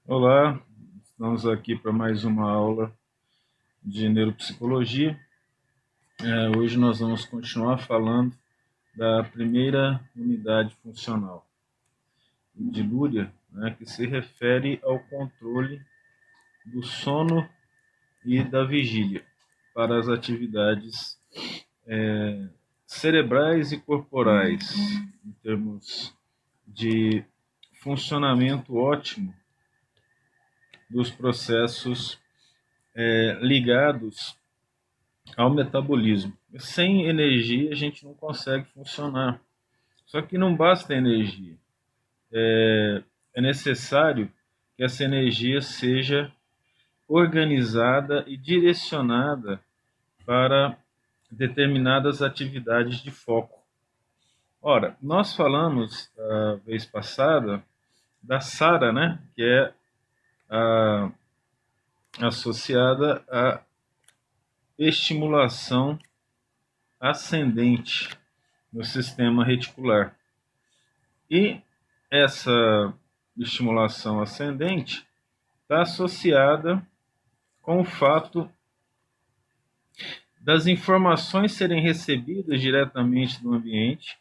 Olá, estamos aqui para mais uma aula de neuropsicologia. Hoje nós vamos continuar falando da primeira unidade funcional de Luria, né, que se refere ao controle do sono e da vigília para as atividades cerebrais e corporais, em termos de funcionamento ótimo dos processos ligados ao metabolismo. Sem energia a gente não consegue funcionar. Só que não basta energia. É necessário que essa energia seja organizada e direcionada para determinadas atividades de foco. Ora, nós falamos a vez passada da SARA, né, que é associada à estimulação ascendente no sistema reticular. E essa estimulação ascendente está associada com o fato das informações serem recebidas diretamente do ambiente.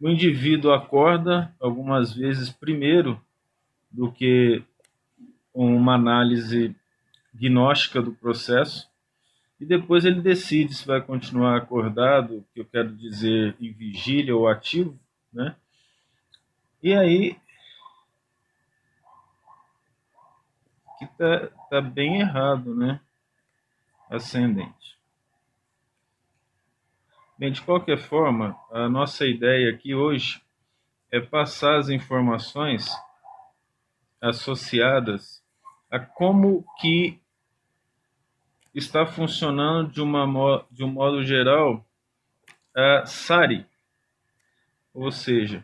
O indivíduo acorda algumas vezes primeiro do que uma análise gnóstica do processo, e depois ele decide se vai continuar acordado, que eu quero dizer em vigília ou ativo, né? E aí que tá bem errado, né? Ascendente. Bem, de qualquer forma, a nossa ideia aqui hoje é passar as informações associadas a como que está funcionando de um modo geral a SARI, ou seja,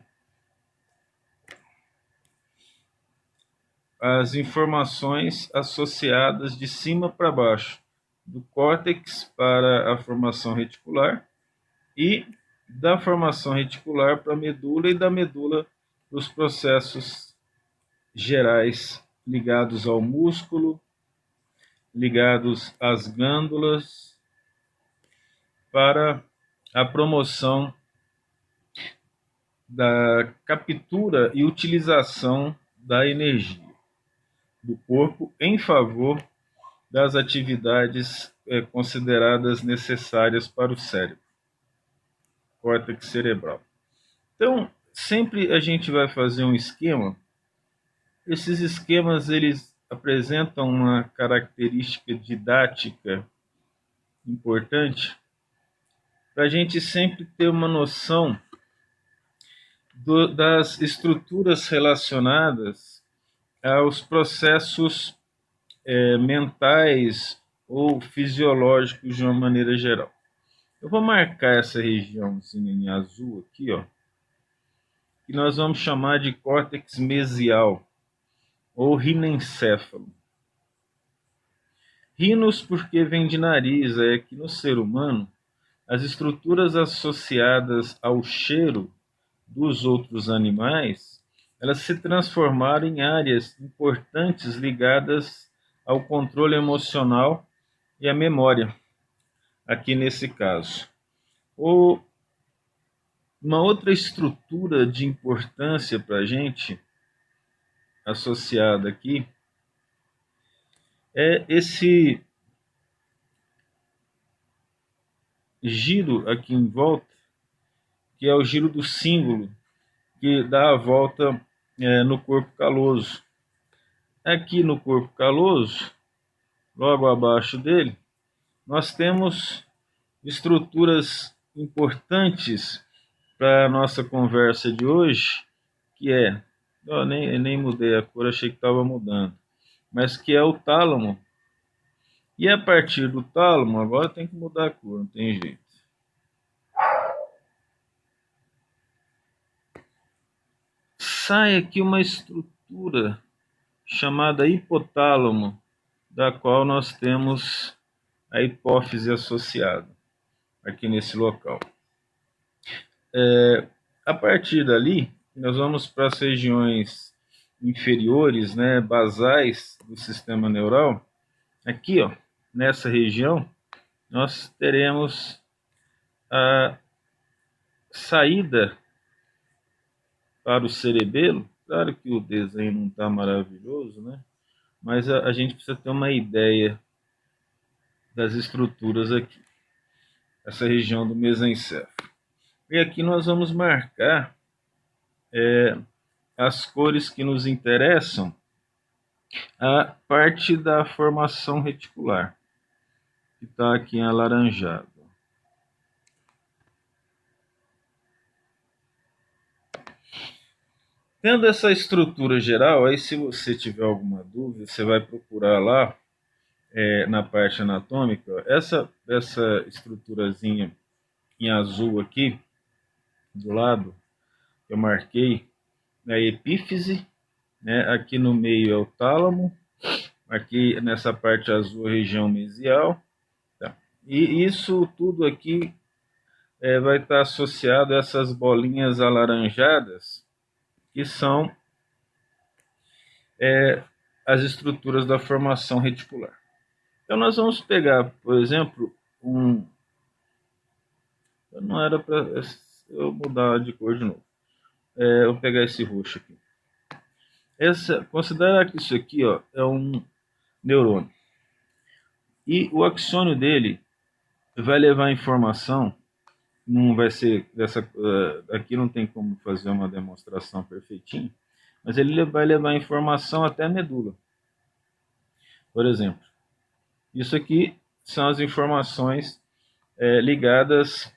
as informações associadas de cima para baixo, do córtex para a formação reticular e da formação reticular para a medula e da medula para os processos gerais ligados ao músculo, ligados às glândulas, para a promoção da captura e utilização da energia do corpo em favor das atividades consideradas necessárias para o cérebro, córtex cerebral. Então, sempre a gente vai fazer um esquema. Esses esquemas eles apresentam uma característica didática importante para a gente sempre ter uma noção das estruturas relacionadas aos processos mentais ou fisiológicos de uma maneira geral. Eu vou marcar essa regiãozinha em azul aqui, ó, que nós vamos chamar de córtex mesial ou rinencéfalo. Rinos porque vem de nariz, é que no ser humano as estruturas associadas ao cheiro dos outros animais, elas se transformaram em áreas importantes ligadas ao controle emocional e à memória, aqui nesse caso. Uma outra estrutura de importância para a gente, associada aqui, é esse giro aqui em volta, que é o giro do símbolo, que dá a volta no corpo caloso. Aqui no corpo caloso, logo abaixo dele, nós temos estruturas importantes para a nossa conversa de hoje, que é, eu nem mudei a cor, achei que estava mudando, mas que é o tálamo. E a partir do tálamo, agora tem que mudar a cor, não tem jeito. Sai aqui uma estrutura chamada hipotálamo, da qual nós temos a hipófise associada aqui nesse local. A partir dali, nós vamos para as regiões inferiores, né, basais do sistema neural, aqui, ó, nessa região, nós teremos a saída para o cerebelo. Claro que o desenho não está maravilhoso, né? Mas a gente precisa ter uma ideia das estruturas aqui, essa região do mesencéfalo. E aqui nós vamos marcar as cores que nos interessam, a parte da formação reticular, que está aqui em alaranjado. Tendo essa estrutura geral, aí se você tiver alguma dúvida, você vai procurar lá na parte anatômica, essa estruturazinha em azul aqui, do lado, eu marquei, é a epífise, né? Aqui no meio é o tálamo, aqui nessa parte azul a região mesial, tá? E isso tudo aqui vai estar associado a essas bolinhas alaranjadas, que são as estruturas da formação reticular. Então nós vamos pegar, por exemplo, não era para eu mudar de cor de novo. Eu vou pegar esse roxo aqui. Considera que isso aqui, ó, é um neurônio. E o axônio dele vai levar informação, não vai ser dessa. Aqui não tem como fazer uma demonstração perfeitinha, mas ele vai levar informação até a medula. Por exemplo, isso aqui são as informações ligadas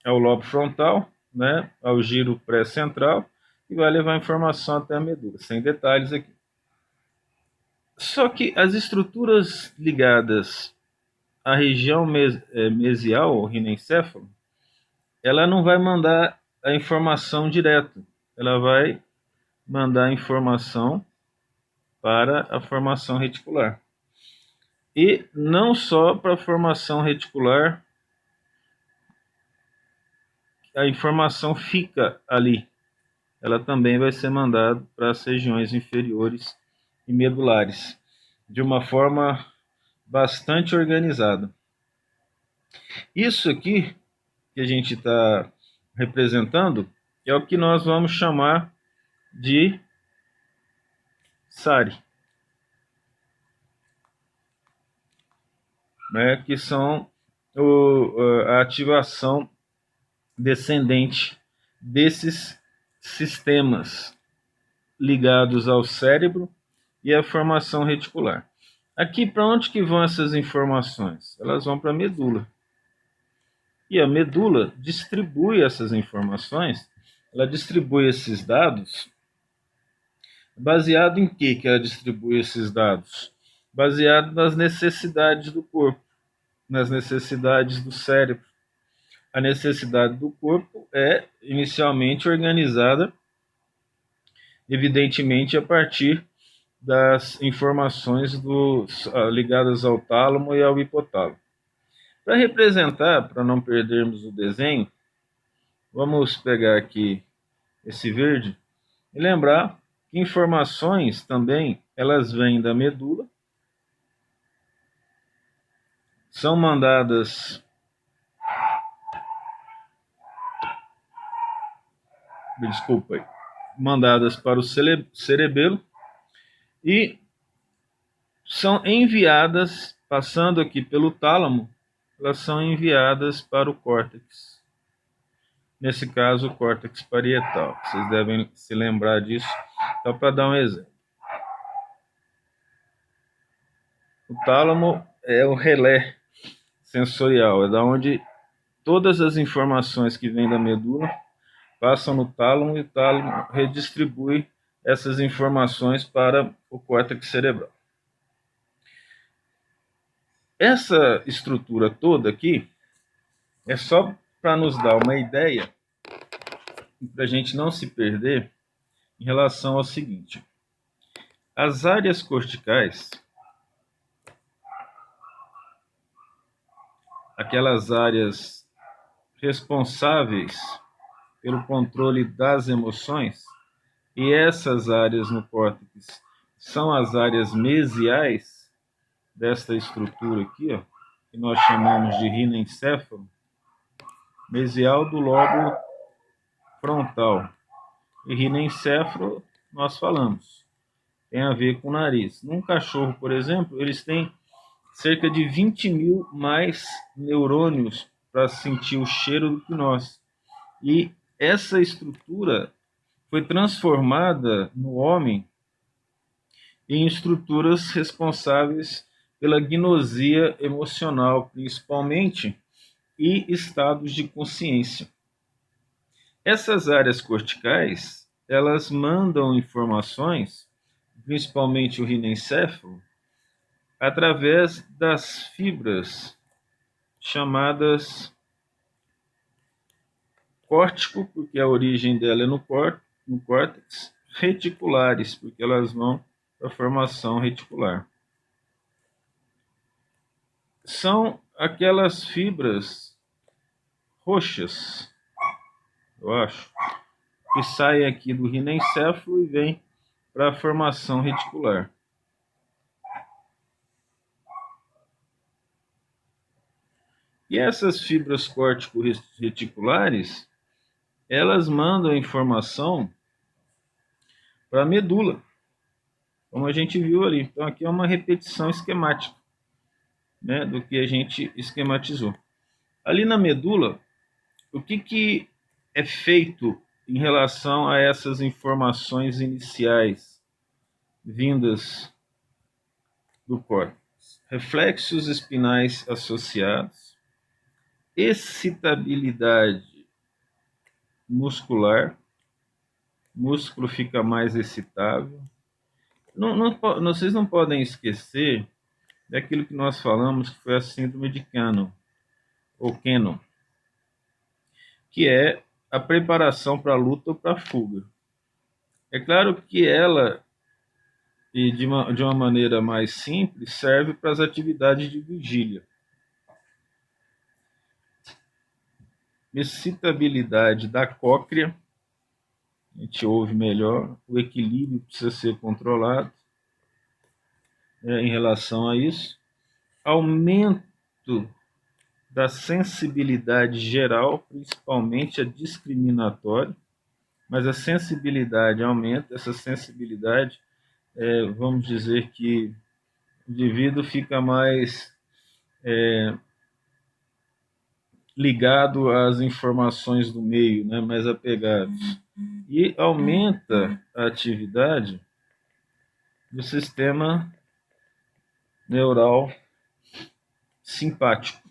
ao lobo frontal, né, ao giro pré-central, e vai levar informação até a medula, sem detalhes aqui. Só que as estruturas ligadas à região mesial, ou rinencéfalo, ela não vai mandar a informação direto, ela vai mandar a informação para a formação reticular. E não só para a formação reticular, a informação fica ali, ela também vai ser mandada para as regiões inferiores e medulares, de uma forma bastante organizada. Isso aqui que a gente está representando é o que nós vamos chamar de SARI, né, que são a ativação descendente desses sistemas ligados ao cérebro e à formação reticular. Aqui, para onde que vão essas informações? Elas vão para a medula. E a medula distribui essas informações, ela distribui esses dados. Baseado em que ela distribui esses dados? Baseado nas necessidades do corpo, nas necessidades do cérebro. A necessidade do corpo é inicialmente organizada, evidentemente, a partir das informações ligadas ao tálamo e ao hipotálamo. Para representar, para não perdermos o desenho, vamos pegar aqui esse verde e lembrar que informações também elas vêm da medula, são mandadas mandadas para o cerebelo e são enviadas, passando aqui pelo tálamo, elas são enviadas para o córtex. Nesse caso, o córtex parietal. Vocês devem se lembrar disso, só para dar um exemplo. O tálamo é o relé sensorial, é da onde todas as informações que vêm da medula passam no tálamo e o tálamo redistribui essas informações para o córtex cerebral. Essa estrutura toda aqui é só para nos dar uma ideia, para a gente não se perder em relação ao seguinte: as áreas corticais, aquelas áreas responsáveis pelo controle das emoções, E essas áreas no córtex são as áreas mesiais desta estrutura aqui, ó, que nós chamamos de rinencéfalo, mesial do lobo frontal. E rinencéfalo, nós falamos, tem a ver com o nariz. Num cachorro, por exemplo, eles têm cerca de 20 mil mais neurônios para sentir o cheiro do que nós. E essa estrutura foi transformada no homem em estruturas responsáveis pela gnosia emocional, principalmente, e estados de consciência. Essas áreas corticais, elas mandam informações, principalmente o rinencéfalo, através das fibras chamadas córtico, porque a origem dela é no córtex, reticulares, porque elas vão para a formação reticular. São aquelas fibras roxas, eu acho, que saem aqui do rinencéfalo e vêm para a formação reticular. E essas fibras córtico-reticulares, elas mandam informação para a medula, como a gente viu ali. Então aqui é uma repetição esquemática, né, do que a gente esquematizou. Ali na medula, o que é feito em relação a essas informações iniciais vindas do córtex? Reflexos espinais associados, excitabilidade muscular, músculo fica mais excitável. Vocês não podem esquecer daquilo que nós falamos, que foi a síndrome de Cannon, ou Cannon, que é a preparação para a luta ou para a fuga. É claro que ela, e de uma maneira mais simples, serve para as atividades de vigília. Excitabilidade da cóclea, a gente ouve melhor, o equilíbrio precisa ser controlado, em relação a isso. Aumento da sensibilidade geral, principalmente a discriminatória, mas a sensibilidade aumenta, essa sensibilidade, vamos dizer que o indivíduo fica mais ligado às informações do meio, né, mais apegado. E aumenta a atividade do sistema neural simpático.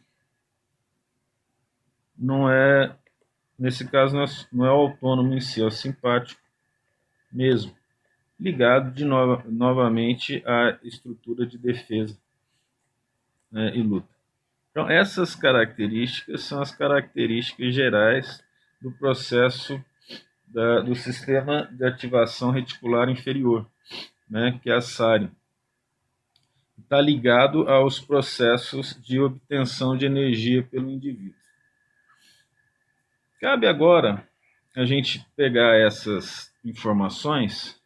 Não é, nesse caso, não é o autônomo em si, é o simpático mesmo, ligado novamente à estrutura de defesa, né, e luta. Então, essas características são as características gerais do processo do sistema de ativação reticular inferior, né, que é a SARI. Está ligado aos processos de obtenção de energia pelo indivíduo. Cabe agora a gente pegar essas informações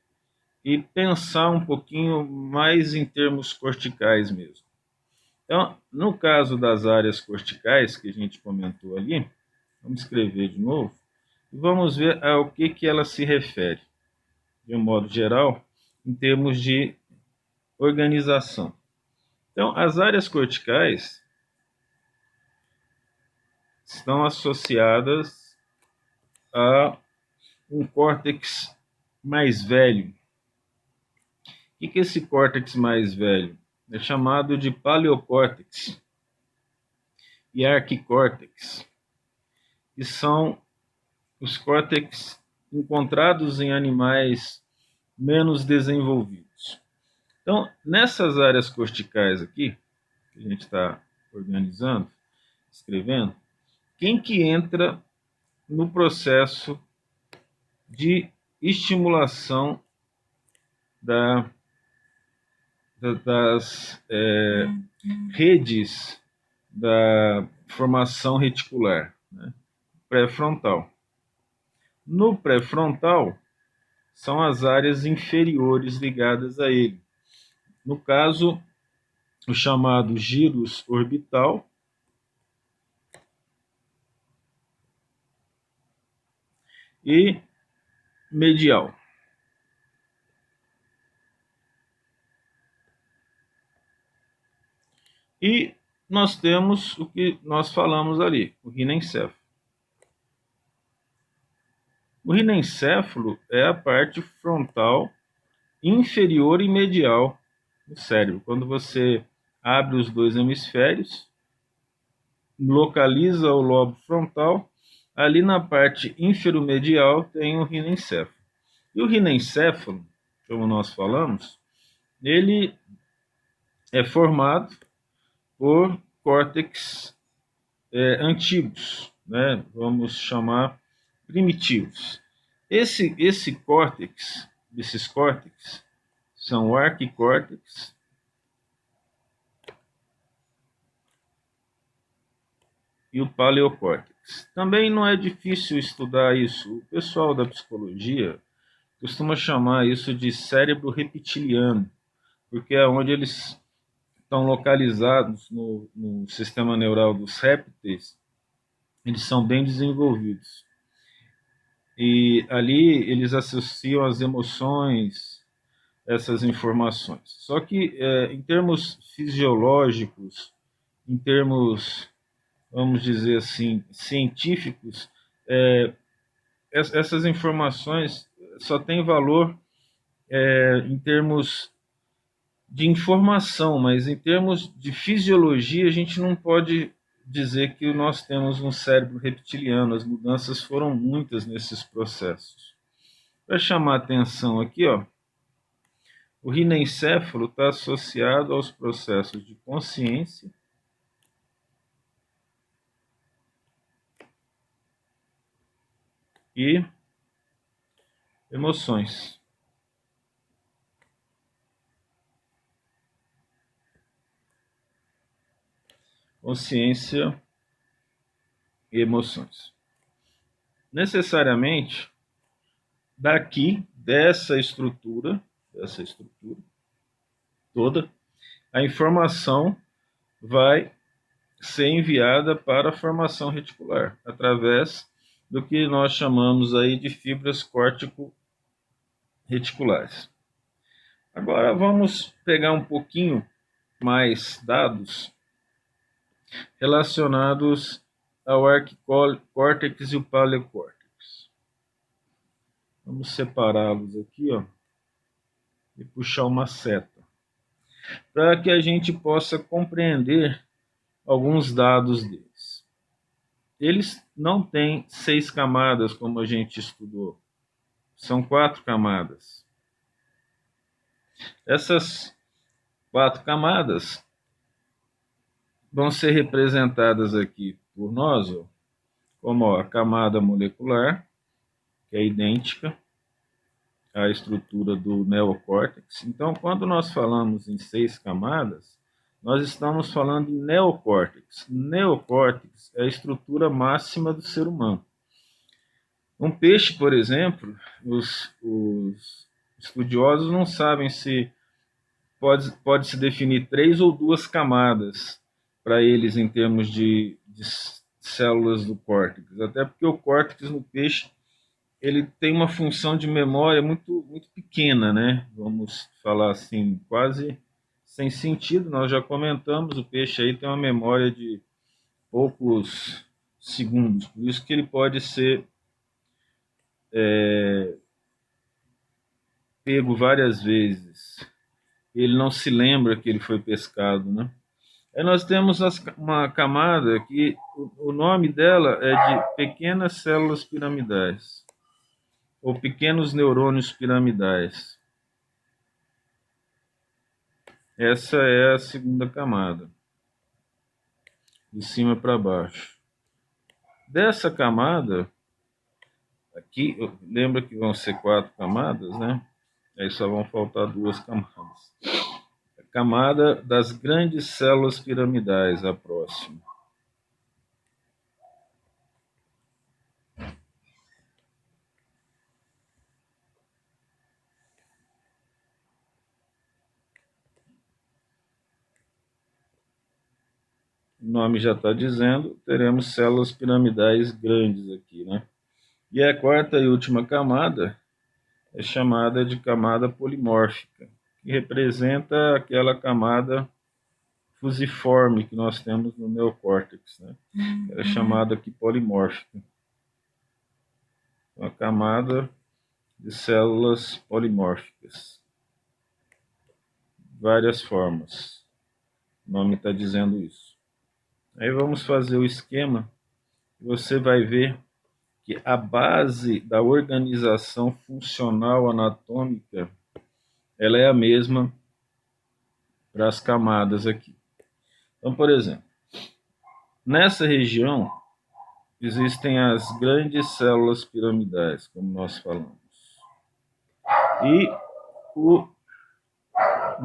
e pensar um pouquinho mais em termos corticais mesmo. Então, no caso das áreas corticais que a gente comentou ali, vamos escrever de novo e vamos ver ao que ela se refere, de um modo geral, em termos de organização. Então, as áreas corticais estão associadas a um córtex mais velho. O que é esse córtex mais velho? É chamado de paleocórtex e arquicórtex, que são os córtex encontrados em animais menos desenvolvidos. Então, nessas áreas corticais aqui, que a gente está organizando, escrevendo, quem que entra no processo de estimulação das redes da formação reticular, né? Pré-frontal. No pré-frontal são as áreas inferiores ligadas a ele. No caso, o chamado gyrus orbital e medial. E nós temos o que nós falamos ali, o rinencéfalo. O rinencéfalo é a parte frontal inferior e medial do cérebro. Quando você abre os dois hemisférios, localiza o lobo frontal, ali na parte inferomedial tem o rinencéfalo. E o rinencéfalo, como nós falamos, ele é formado por córtex antigos, né? Vamos chamar primitivos. Esse córtex, esses córtex, são o arquicórtex e o paleocórtex. Também não é difícil estudar isso. O pessoal da psicologia costuma chamar isso de cérebro reptiliano, porque é onde eles estão localizados no sistema neural dos répteis, eles são bem desenvolvidos. E ali eles associam as emoções, essas informações. Só que em termos fisiológicos, em termos, vamos dizer assim, científicos, essas informações só têm valor em termos de informação, mas em termos de fisiologia, a gente não pode dizer que nós temos um cérebro reptiliano. As mudanças foram muitas nesses processos. Para chamar a atenção aqui, ó, o rinencéfalo está associado aos processos de consciência e emoções. Consciência e emoções. Necessariamente, daqui, dessa estrutura toda, a informação vai ser enviada para a formação reticular, através do que nós chamamos aí de fibras córtico-reticulares. Agora vamos pegar um pouquinho mais dados relacionados ao arquicórtex e o paleocórtex. Vamos separá-los aqui, ó, e puxar uma seta, para que a gente possa compreender alguns dados deles. Eles não têm 6 camadas, como a gente estudou. São 4 camadas. Essas 4 camadas vão ser representadas aqui por nós, ó, como ó, a camada molecular, que é idêntica à estrutura do neocórtex. Então, quando nós falamos em 6 camadas, nós estamos falando em neocórtex. Neocórtex é a estrutura máxima do ser humano. Um peixe, por exemplo, os estudiosos não sabem se pode se definir 3 ou 2 camadas para eles em termos de células do córtex, até porque o córtex no peixe ele tem uma função de memória muito, muito pequena, né? Vamos falar assim, quase sem sentido. Nós já comentamos, o peixe aí tem uma memória de poucos segundos, por isso que ele pode ser pego várias vezes. Ele não se lembra que ele foi pescado, né? Aí nós temos uma camada que o nome dela é de pequenas células piramidais, ou pequenos neurônios piramidais. Essa é a segunda camada, de cima para baixo. Dessa camada, aqui, lembra que vão ser 4 camadas, né? Aí só vão faltar 2 camadas. A camada das grandes células piramidais, a próxima. o nome já está dizendo, teremos células piramidais grandes aqui, né? E a quarta e última camada é chamada de camada polimórfica, que representa aquela camada fusiforme que nós temos no neocórtex, né? É chamada aqui polimórfica. Uma camada de células polimórficas. Várias formas. O nome está dizendo isso. Aí vamos fazer o esquema. Você vai ver que a base da organização funcional anatômica ela é a mesma para as camadas aqui. Então, por exemplo, nessa região existem as grandes células piramidais, como nós falamos. E o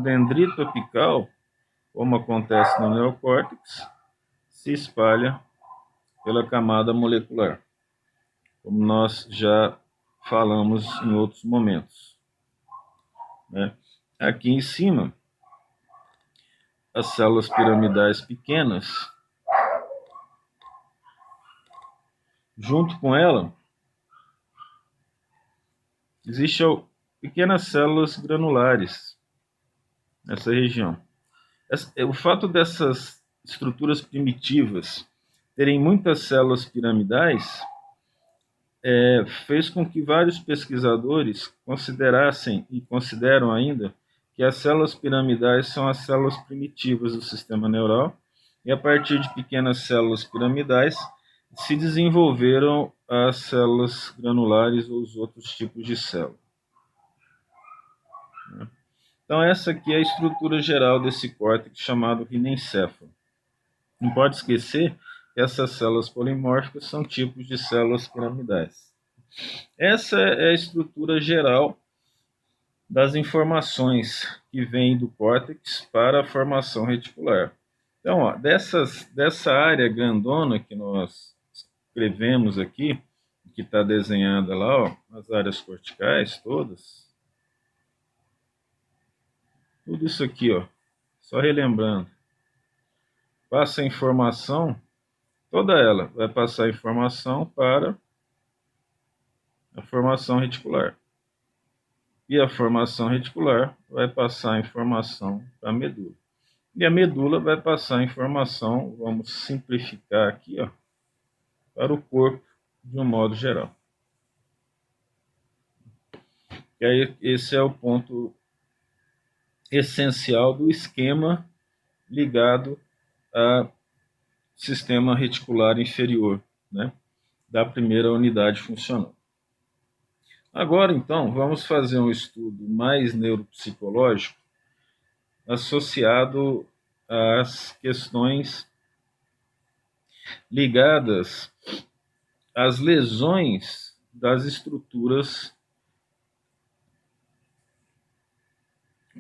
dendrito apical, como acontece no neocórtex, se espalha pela camada molecular, como nós já falamos em outros momentos, né? Aqui em cima, as células piramidais pequenas, junto com ela, existem pequenas células granulares nessa região. O fato dessas estruturas primitivas terem muitas células piramidais fez com que vários pesquisadores considerassem e consideram ainda que as células piramidais são as células primitivas do sistema neural e a partir de pequenas células piramidais se desenvolveram as células granulares ou os outros tipos de célula. Então essa aqui é a estrutura geral desse córtex chamado rinencéfalo. Não pode esquecer que essas células polimórficas são tipos de células piramidais. Essa é a estrutura geral das informações que vêm do córtex para a formação reticular. Então, ó, dessa área grandona que nós escrevemos aqui, que está desenhada lá, ó, as áreas corticais todas, tudo isso aqui, ó, só relembrando, passa a informação, toda ela vai passar a informação para a formação reticular. E a formação reticular vai passar a informação para a medula. E a medula vai passar a informação, vamos simplificar aqui, ó, para o corpo de um modo geral. E aí, esse é o ponto essencial do esquema ligado ao sistema reticular inferior, né, da primeira unidade funcional. Agora, então, vamos fazer um estudo mais neuropsicológico associado às questões ligadas às lesões das estruturas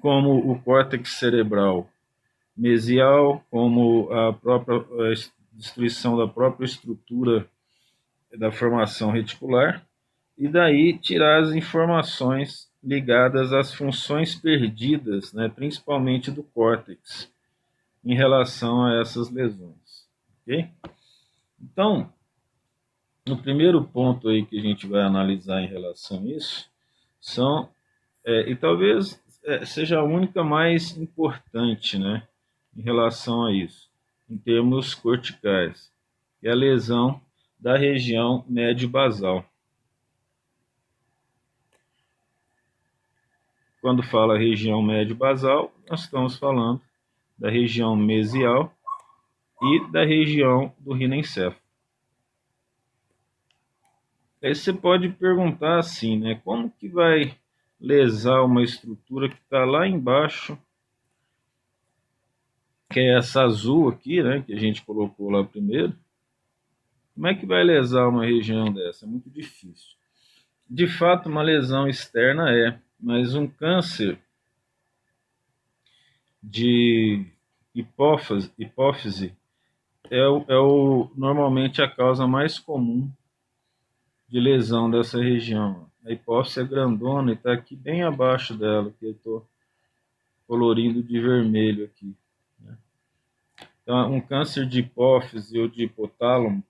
como o córtex cerebral mesial, como a própria destruição da própria estrutura da formação reticular, e daí tirar as informações ligadas às funções perdidas, né, principalmente do córtex, em relação a essas lesões. Ok? Então, no primeiro ponto aí que a gente vai analisar em relação a isso, são, e talvez seja a única mais importante, né, em relação a isso, em termos corticais, que é a lesão da região médio-basal. Quando fala região médio-basal, nós estamos falando da região mesial e da região do rinencéfalo. Aí você pode perguntar assim, né? Como que vai lesar uma estrutura que está lá embaixo, que é essa azul aqui, né? Que a gente colocou lá primeiro. Como é que vai lesar uma região dessa? É muito difícil. De fato, uma lesão externa mas um câncer de hipófise normalmente a causa mais comum de lesão dessa região. A hipófise é grandona e está aqui bem abaixo dela, que eu estou colorindo de vermelho aqui, né? Então, um câncer de hipófise ou de hipotálamo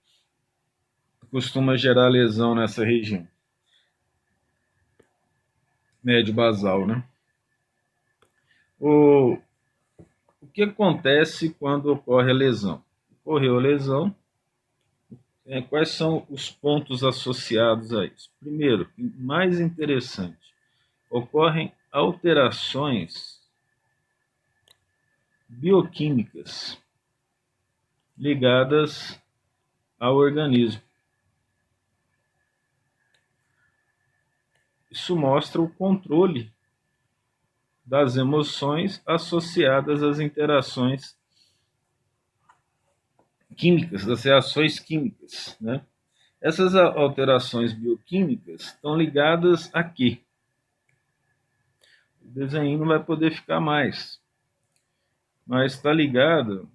costuma gerar lesão nessa região médio basal, né? O, o que acontece quando ocorre a lesão? Ocorreu a lesão, quais são os pontos associados a isso? Primeiro, mais interessante, ocorrem alterações bioquímicas ligadas ao organismo. Isso mostra o controle das emoções associadas às interações químicas, das reações químicas, né? Essas alterações bioquímicas estão ligadas a quê? O desenho não vai poder ficar mais, mas está ligado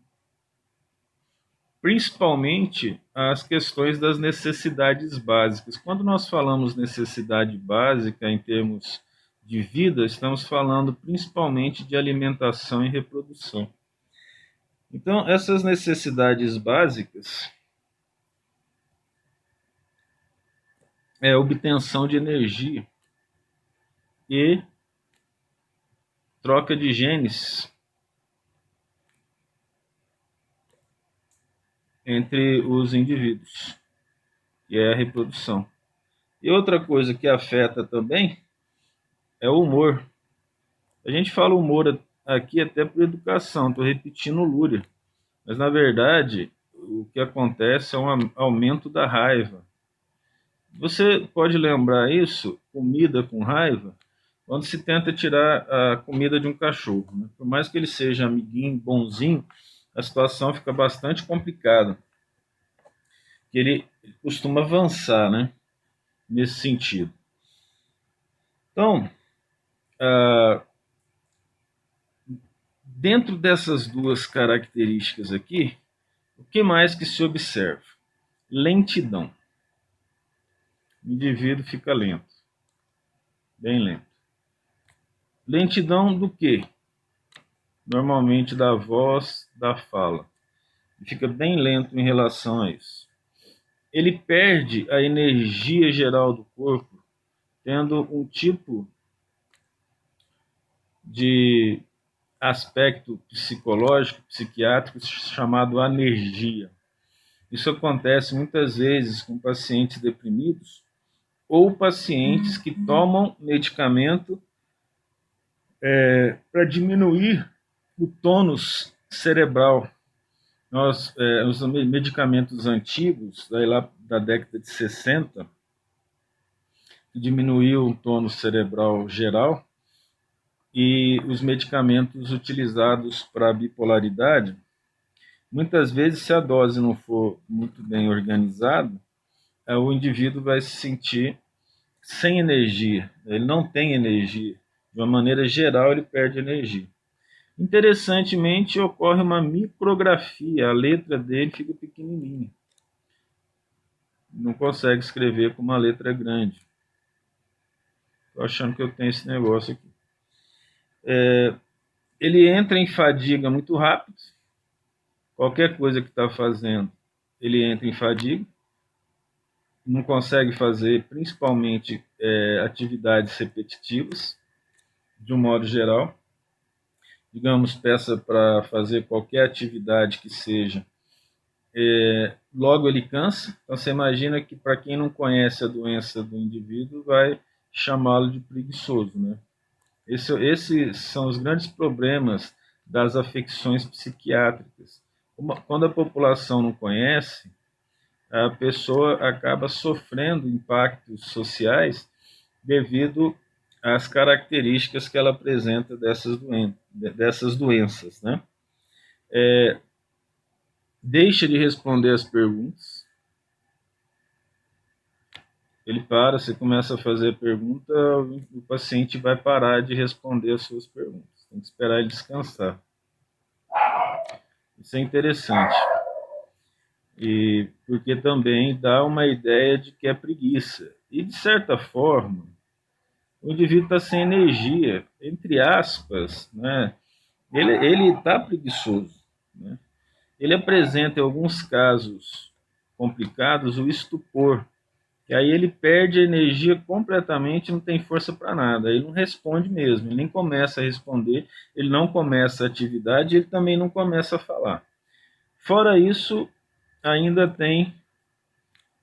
principalmente às questões das necessidades básicas. Quando nós falamos necessidade básica em termos de vida, estamos falando principalmente de alimentação e reprodução. Então, essas necessidades básicas é a obtenção de energia e troca de genes entre os indivíduos, que é a reprodução. E outra coisa que afeta também é o humor. A gente fala humor aqui até por educação, estou repetindo Lúria, mas na verdade o que acontece é um aumento da raiva. Você pode lembrar isso, comida com raiva, quando se tenta tirar a comida de um cachorro, né? Por mais que ele seja amiguinho, bonzinho, a situação fica bastante complicada. Ele costuma avançar, né? Nesse sentido. Então, dentro dessas duas características aqui, o que mais que se observa? Lentidão. O indivíduo fica lento, bem lento. Lentidão do quê? Normalmente da voz, da fala. Fica bem lento em relação a isso. Ele perde a energia geral do corpo, tendo um tipo de aspecto psicológico, psiquiátrico, chamado anergia. Isso acontece muitas vezes com pacientes deprimidos ou pacientes que tomam medicamento para diminuir o tônus cerebral. Os medicamentos antigos, daí lá da década de 60, que diminuiu o tônus cerebral geral, e os medicamentos utilizados para bipolaridade, muitas vezes, se a dose não for muito bem organizada, o indivíduo vai se sentir sem energia, ele não tem energia. De uma maneira geral, ele perde energia. Interessantemente, ocorre uma micrografia, a letra dele fica pequenininha. Não consegue escrever com uma letra grande. Estou achando que eu tenho esse negócio aqui. Ele entra em fadiga muito rápido. Qualquer coisa que está fazendo, ele entra em fadiga. Não consegue fazer, principalmente, atividades repetitivas, de um modo geral. Digamos, peça para fazer qualquer atividade que seja, logo ele cansa. Então você imagina que, para quem não conhece a doença do indivíduo, vai chamá-lo de preguiçoso, né? Esses são os grandes problemas das afecções psiquiátricas. Quando a população não conhece, a pessoa acaba sofrendo impactos sociais devido às características que ela apresenta dessas doenças, né? Deixa de responder as perguntas. Ele para, você começa a fazer a pergunta, o paciente vai parar de responder as suas perguntas. Tem que esperar ele descansar. Isso é interessante. E porque também dá uma ideia de que é preguiça. E, de certa forma, o indivíduo está sem energia, entre aspas, né? Ele está preguiçoso, né? ele apresenta em alguns casos complicados o estupor, que aí ele perde a energia completamente, não tem força para nada, ele não responde mesmo, ele nem começa a responder, ele não começa a atividade, ele também não começa a falar. Fora isso, ainda tem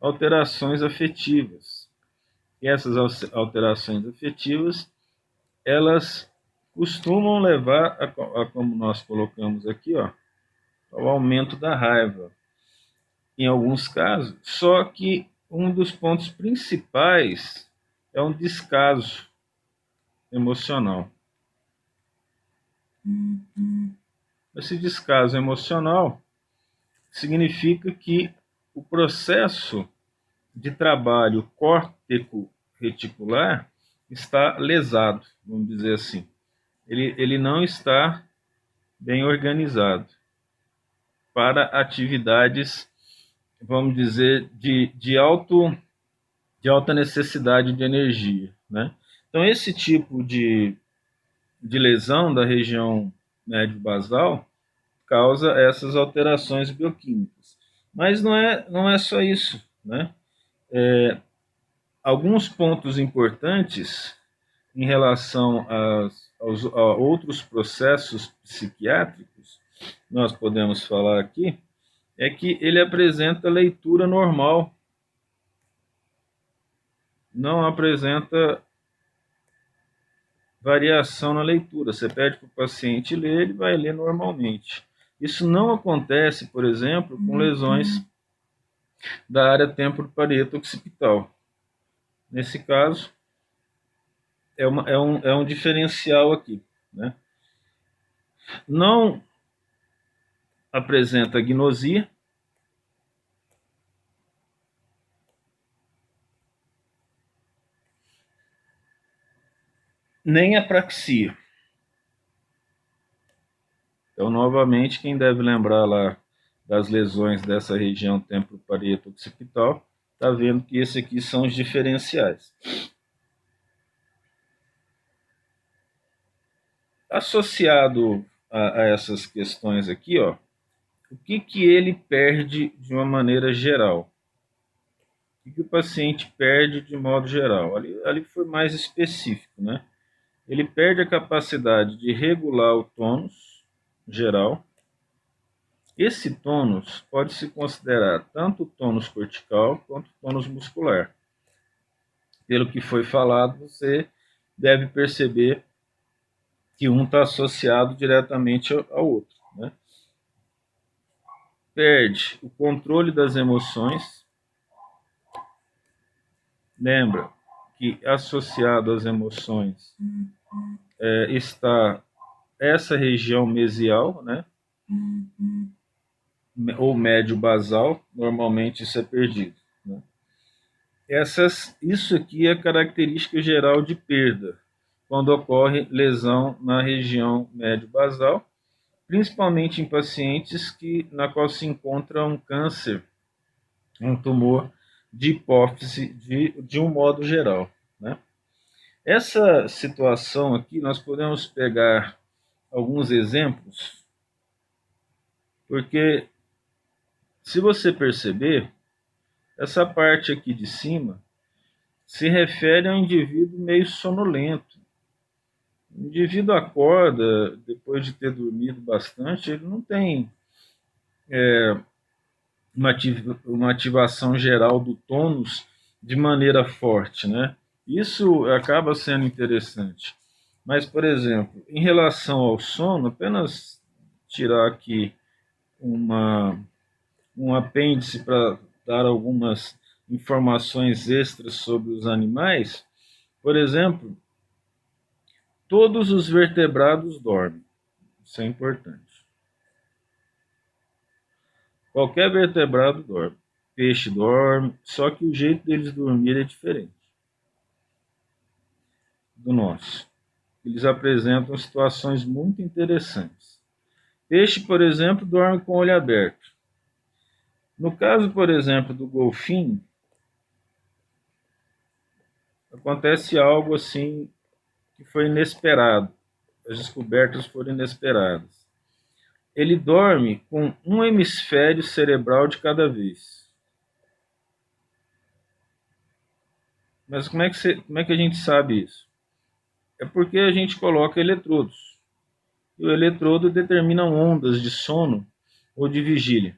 alterações afetivas. E essas alterações afetivas, elas costumam levar a como nós colocamos aqui, ó, ao aumento da raiva, em alguns casos. Só que um dos pontos principais é um descaso emocional. Esse descaso emocional significa que o processo de trabalho córteco reticular está lesado, vamos dizer assim. Ele não está bem organizado para atividades, vamos dizer, de alta necessidade de energia, né? Então, esse tipo de lesão da região médio-basal causa essas alterações bioquímicas. Mas não é só isso, né? Alguns pontos importantes em relação a outros processos psiquiátricos, nós podemos falar aqui, é que ele apresenta leitura normal, não apresenta variação na leitura. Você pede para o paciente ler, ele vai ler normalmente. Isso não acontece, por exemplo, com lesões da área temporoparieto-occipital. Nesse caso, é um diferencial aqui, né? Não apresenta agnosia, nem apraxia. Então, novamente, quem deve lembrar lá das lesões dessa região temporoparieto-occipital, está vendo que esses aqui são os diferenciais. Associado a essas questões aqui, ó, o que ele perde de uma maneira geral? O que o paciente perde de modo geral? Ali foi mais específico, né? Ele perde a capacidade de regular o tônus geral. Esse tônus pode se considerar tanto o tônus cortical quanto o tônus muscular. Pelo que foi falado, você deve perceber que um está associado diretamente ao outro, né? Perde o controle das emoções. Lembra que associado às emoções está essa região mesial, né? Ou médio basal, normalmente isso é perdido, né? Isso aqui é característica geral de perda, quando ocorre lesão na região médio basal, principalmente em pacientes na qual se encontra um câncer, um tumor de hipófise de um modo geral, né? Essa situação aqui, nós podemos pegar alguns exemplos, porque se você perceber, essa parte aqui de cima se refere a um indivíduo meio sonolento. O indivíduo acorda depois de ter dormido bastante, ele não tem uma ativação geral do tônus de maneira forte, né? Isso acaba sendo interessante. Mas, por exemplo, em relação ao sono, apenas tirar aqui um apêndice para dar algumas informações extras sobre os animais. Por exemplo, todos os vertebrados dormem. Isso é importante. Qualquer vertebrado dorme. Peixe dorme, só que o jeito deles dormir é diferente do nosso. Eles apresentam situações muito interessantes. Peixe, por exemplo, dorme com o olho aberto. No caso, por exemplo, do golfinho, acontece algo assim que foi inesperado. As descobertas foram inesperadas. ele dorme com um hemisfério cerebral de cada vez. Mas como é que a gente sabe isso? É porque a gente coloca eletrodos. E o eletrodo determina ondas de sono ou de vigília.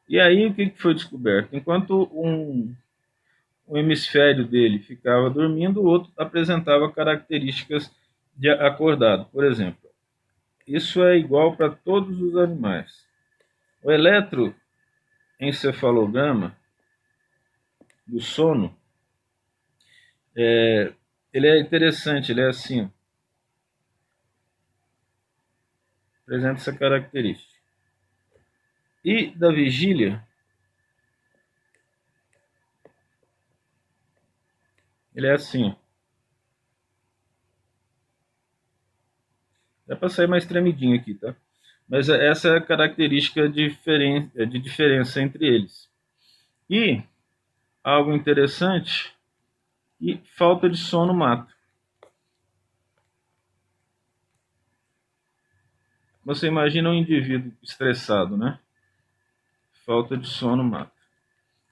E aí o que foi descoberto? Enquanto um hemisfério dele ficava dormindo, o outro apresentava características de acordado. Por exemplo, isso é igual para todos os animais. O eletroencefalograma do sono, ele é interessante, ele é assim, apresenta essa característica. E da vigília, ele é assim. Dá para sair mais tremidinho aqui, tá? Mas essa é a característica de diferença entre eles. E algo interessante, e falta de sono mata. Você imagina um indivíduo estressado, né? Falta de sono mata.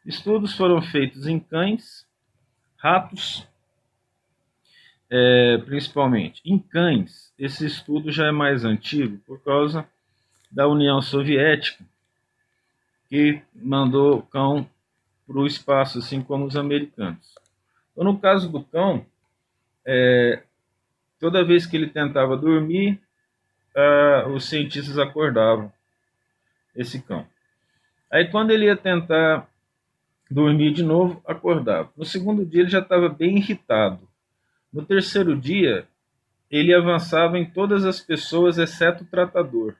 Estudos foram feitos em cães, ratos, principalmente. Em cães, esse estudo já é mais antigo por causa da União Soviética, que mandou cão para o espaço, assim como os americanos. Então, no caso do cão, toda vez que ele tentava dormir, os cientistas acordavam esse cão. Aí, quando ele ia tentar dormir de novo, acordava. No segundo dia, ele já estava bem irritado. No terceiro dia, ele avançava em todas as pessoas, exceto o tratador.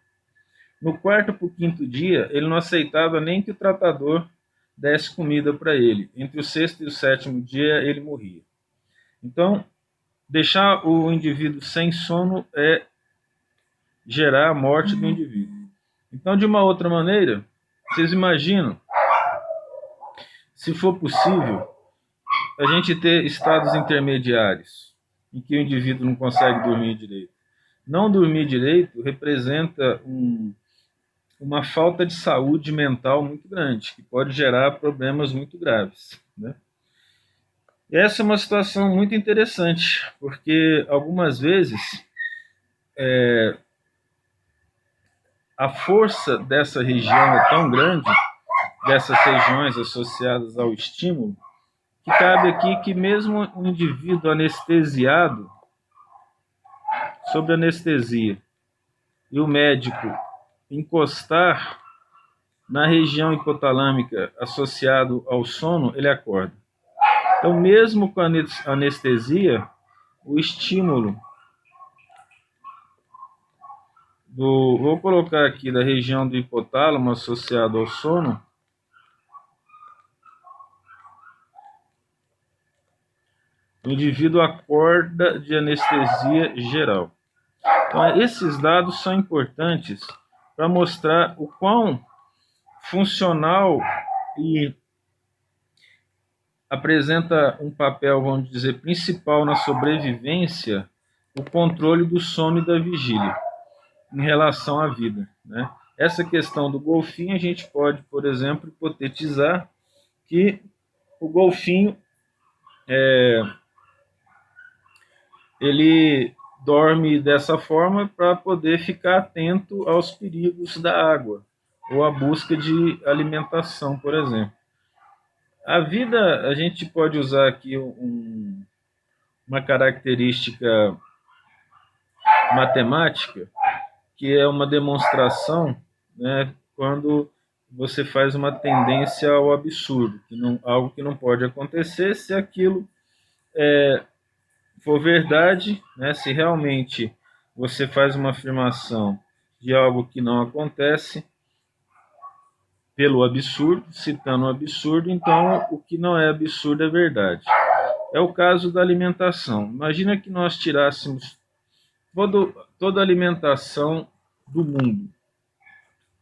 No quarto para o quinto dia, ele não aceitava nem que o tratador desse comida para ele. Entre o sexto e o sétimo dia, ele morria. Então, deixar o indivíduo sem sono é gerar a morte do indivíduo. Então, de uma outra maneira, vocês imaginam, se for possível, a gente ter estados intermediários, em que o indivíduo não consegue dormir direito. Não dormir direito representa uma falta de saúde mental muito grande, que pode gerar problemas muito graves, né? E essa é uma situação muito interessante, porque algumas vezes a força dessa região é tão grande, dessas regiões associadas ao estímulo, que cabe aqui que mesmo um indivíduo anestesiado, sob anestesia, e o médico encostar na região hipotalâmica associado ao sono, ele acorda. Então, mesmo com a anestesia, o estímulo vou colocar aqui da região do hipotálamo associado ao sono, o indivíduo acorda de anestesia geral. Então, esses dados são importantes para mostrar o quão funcional e apresenta um papel, vamos dizer, principal na sobrevivência, o controle do sono e da vigília em relação à vida, né? Essa questão do golfinho, a gente pode, por exemplo, hipotetizar que o golfinho ele dorme dessa forma para poder ficar atento aos perigos da água ou à busca de alimentação, por exemplo. A vida, a gente pode usar aqui uma característica matemática, que é uma demonstração, né, quando você faz uma tendência ao absurdo, algo que não pode acontecer. Se aquilo for verdade, né, se realmente você faz uma afirmação de algo que não acontece pelo absurdo, citando o absurdo, então o que não é absurdo é verdade. É o caso da alimentação. Imagina que nós tirássemos toda a alimentação do mundo.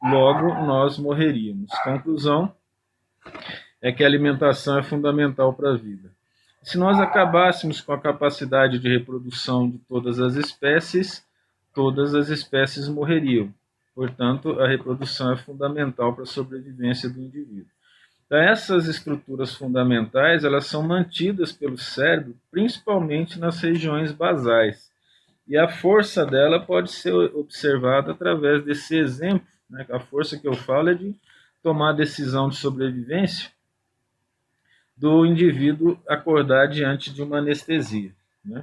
Logo, nós morreríamos. Conclusão é que a alimentação é fundamental para a vida. Se nós acabássemos com a capacidade de reprodução de todas as espécies morreriam. Portanto, a reprodução é fundamental para a sobrevivência do indivíduo. Então, essas estruturas fundamentais, elas são mantidas pelo cérebro, principalmente nas regiões basais. E a força dela pode ser observada através desse exemplo, né? A força que eu falo é de tomar a decisão de sobrevivência do indivíduo acordar diante de uma anestesia, né?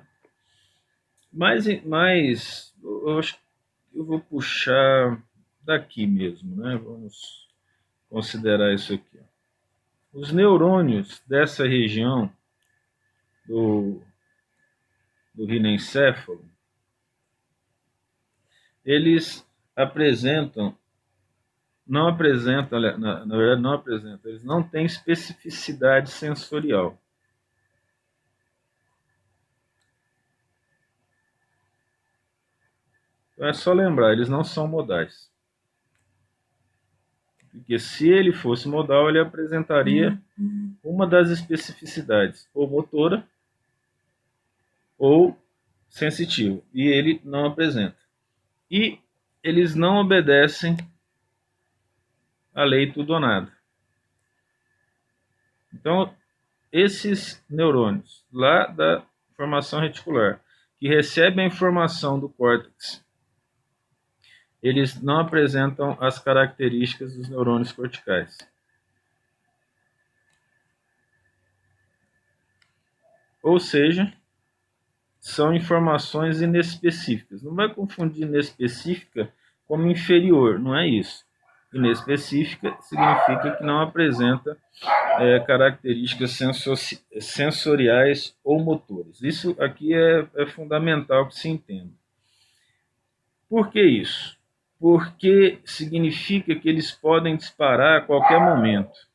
Mas eu acho que eu vou puxar daqui mesmo, né? Vamos considerar isso aqui. Os neurônios dessa região do, do rinencéfalo, eles apresentam, não apresentam, na verdade não apresentam, eles não têm especificidade sensorial. Então é só lembrar, eles não são modais. Porque se ele fosse modal, ele apresentaria uma das especificidades, ou motora ou sensitiva, e ele não apresenta. E eles não obedecem à lei tudo ou nada. Então, esses neurônios lá da formação reticular, que recebem a informação do córtex, eles não apresentam as características dos neurônios corticais. Ou seja, são informações inespecíficas. Não vai confundir inespecífica como inferior, não é isso. Inespecífica significa que não apresenta características sensoriais ou motoras. Isso aqui é fundamental que se entenda. Por que isso? Porque significa que eles podem disparar a qualquer momento,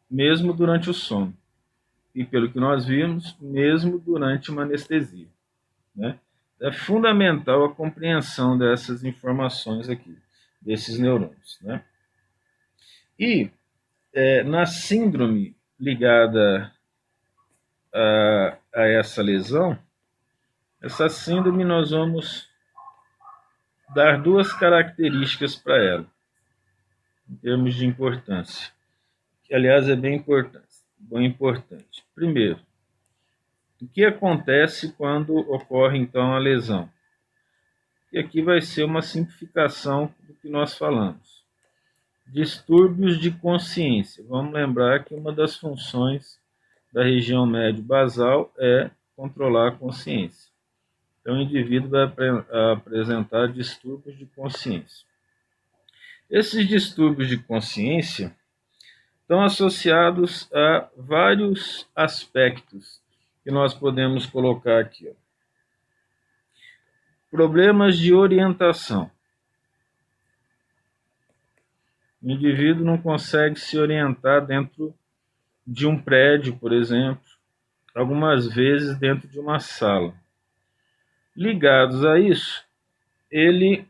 mesmo durante o sono. E pelo que nós vimos, mesmo durante uma anestesia, né? É fundamental a compreensão dessas informações aqui, desses neurônios, né? E na síndrome ligada a essa lesão, essa síndrome nós vamos dar duas características para ela, em termos de importância, que aliás é bem importante. Primeiro, o que acontece quando ocorre então a lesão? E aqui vai ser uma simplificação do que nós falamos. Distúrbios de consciência. Vamos lembrar que uma das funções da região médio-basal é controlar a consciência. Então, o indivíduo vai apresentar distúrbios de consciência. Esses distúrbios de consciência estão associados a vários aspectos que nós podemos colocar aqui. Problemas de orientação. O indivíduo não consegue se orientar dentro de um prédio, por exemplo, algumas vezes dentro de uma sala. Ligados a isso, ele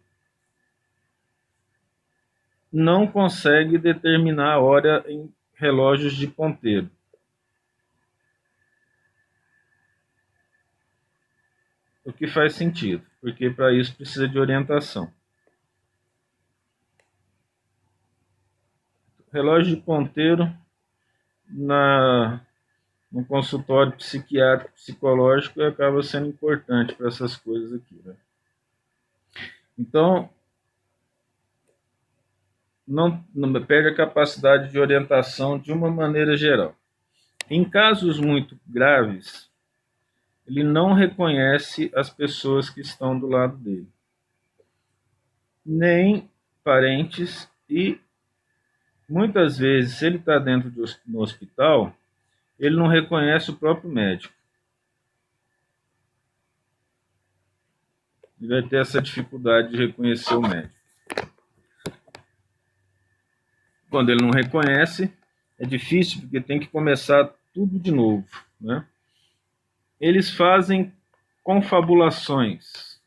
não consegue determinar a hora em relógios de ponteiro. O que faz sentido, porque para isso precisa de orientação. Relógio de ponteiro no consultório psiquiátrico, psicológico, acaba sendo importante para essas coisas aqui, né? Então, não perde a capacidade de orientação de uma maneira geral. Em casos muito graves, ele não reconhece as pessoas que estão do lado dele, nem parentes, e muitas vezes, se ele está dentro do hospital, ele não reconhece o próprio médico. Ele vai ter essa dificuldade de reconhecer o médico. Quando ele não reconhece, é difícil, porque tem que começar tudo de novo, né? Eles fazem confabulações,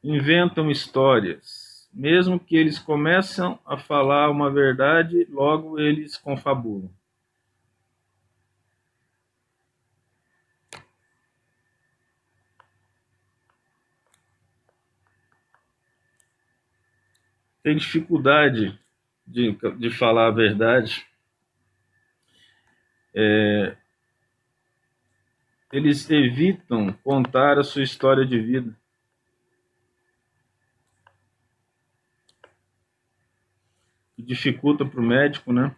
inventam histórias. Mesmo que eles começam a falar uma verdade, logo eles confabulam. têm dificuldade de falar a verdade, eles evitam contar a sua história de vida. Que dificulta para o médico, né?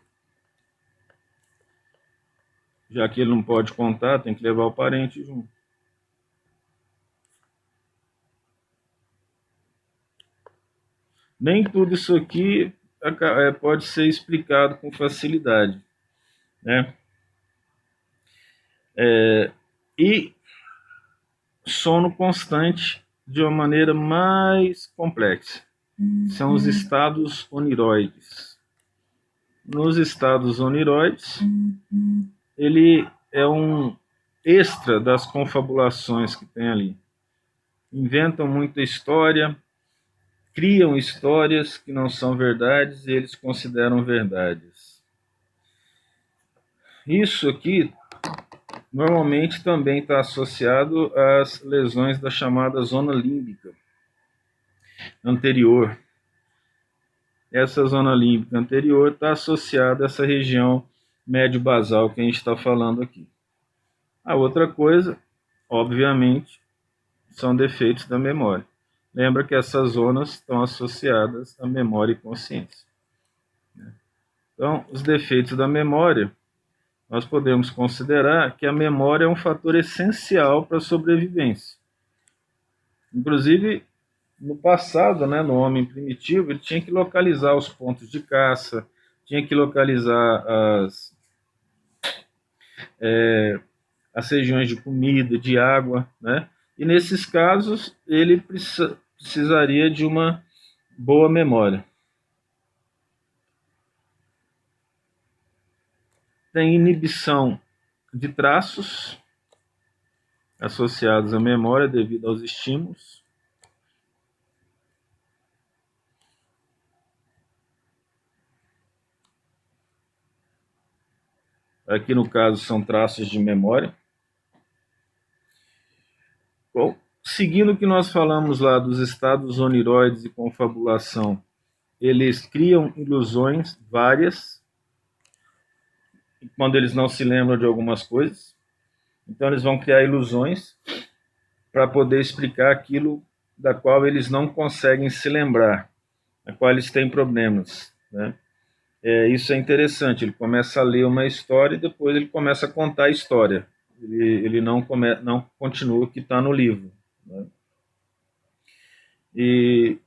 Já que ele não pode contar, tem que levar o parente junto. Nem tudo isso aqui pode ser explicado com facilidade, né? E sono constante de uma maneira mais complexa. São os estados oniroides. Nos estados oniroides, ele é um extra das confabulações que tem ali. Inventam muita história, criam histórias que não são verdades e eles consideram verdades. Isso aqui normalmente também está associado às lesões da chamada zona límbica anterior. Essa zona límbica anterior está associada a essa região médio-basal que a gente está falando aqui. A outra coisa, obviamente, são defeitos da memória. Lembra que essas zonas estão associadas à memória e consciência. Então, os defeitos da memória, nós podemos considerar que a memória é um fator essencial para a sobrevivência. Inclusive, no passado, né, no homem primitivo, ele tinha que localizar os pontos de caça, tinha que localizar as regiões de comida, de água, né? E nesses casos, ele precisaria de uma boa memória. Tem inibição de traços associados à memória devido aos estímulos. Aqui no caso são traços de memória. Bom, seguindo o que nós falamos lá dos estados oniroides e confabulação, eles criam ilusões várias quando eles não se lembram de algumas coisas. Então eles vão criar ilusões para poder explicar aquilo da qual eles não conseguem se lembrar, da qual eles têm problemas, né? Isso é interessante, ele começa a ler uma história e depois ele começa a contar a história. Ele não continua o que está no livro, né? E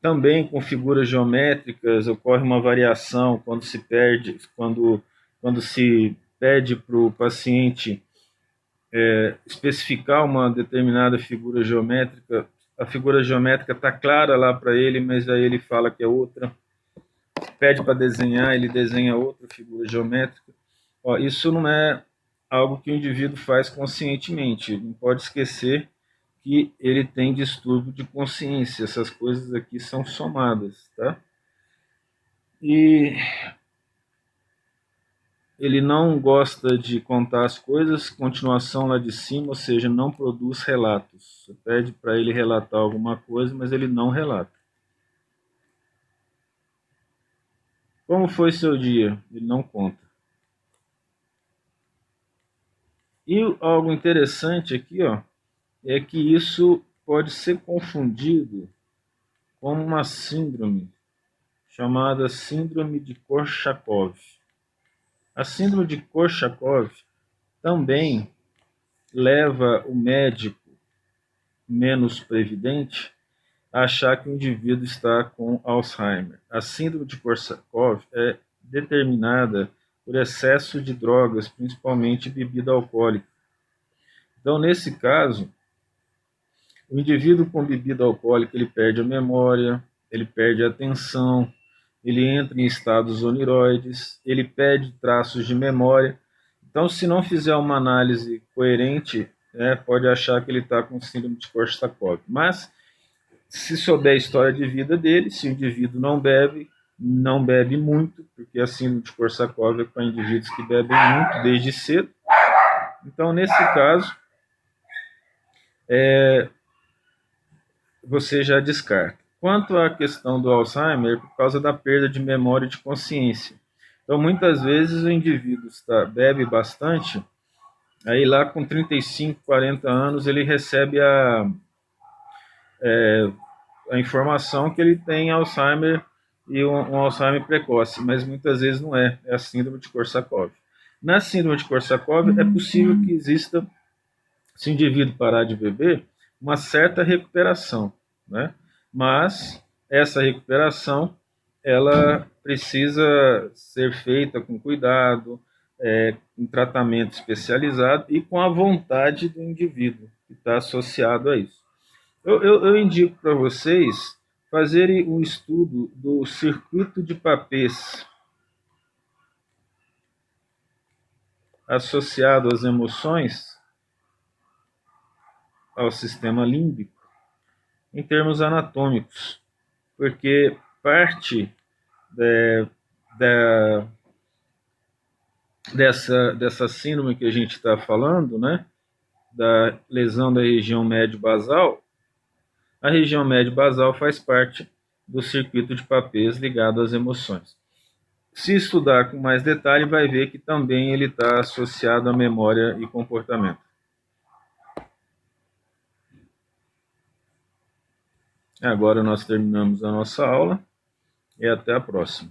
também com figuras geométricas ocorre uma variação quando se perde, quando se pede para o paciente especificar uma determinada figura geométrica, a figura geométrica está clara lá para ele, mas aí ele fala que é outra. Pede para desenhar, ele desenha outra figura geométrica. Isso não é algo que o indivíduo faz conscientemente. Não pode esquecer que ele tem distúrbio de consciência. Essas coisas aqui são somadas, tá? E ele não gosta de contar as coisas, continuação lá de cima, ou seja, não produz relatos. Você pede para ele relatar alguma coisa, mas ele não relata. Como foi seu dia? Ele não conta. E algo interessante aqui, é que isso pode ser confundido com uma síndrome chamada síndrome de Korsakoff. A síndrome de Korsakoff também leva o médico menos previdente a achar que o indivíduo está com Alzheimer. A síndrome de Korsakoff é determinada por excesso de drogas, principalmente bebida alcoólica. Então, nesse caso, o indivíduo com bebida alcoólica ele perde a memória, ele perde a atenção, ele entra em estados oniroides, ele perde traços de memória. Então, se não fizer uma análise coerente, pode achar que ele está com síndrome de Korsakoff. Mas, se souber a história de vida dele, se o indivíduo não bebe muito, porque a síndrome de Korsakoff é para indivíduos que bebem muito desde cedo. Então, nesse caso, você já descarta. Quanto à questão do Alzheimer, por causa da perda de memória e de consciência. Então, muitas vezes o indivíduo bebe bastante, aí lá com 35, 40 anos ele recebe a informação que ele tem Alzheimer e um Alzheimer precoce, mas muitas vezes não é, é a síndrome de Korsakoff. Na síndrome de Korsakoff é possível que exista, se o indivíduo parar de beber, uma certa recuperação, né? Mas essa recuperação ela precisa ser feita com cuidado, com tratamento especializado e com a vontade do indivíduo que está associado a isso. Eu indico para vocês fazerem um estudo do circuito de papéis associado às emoções, ao sistema límbico, em termos anatômicos, porque parte é, da, dessa síndrome que a gente está falando, né, da lesão da região médio-basal, a região médio-basal faz parte do circuito de papéis ligado às emoções. Se estudar com mais detalhe, vai ver que também ele está associado à memória e comportamento. Agora nós terminamos a nossa aula e até a próxima.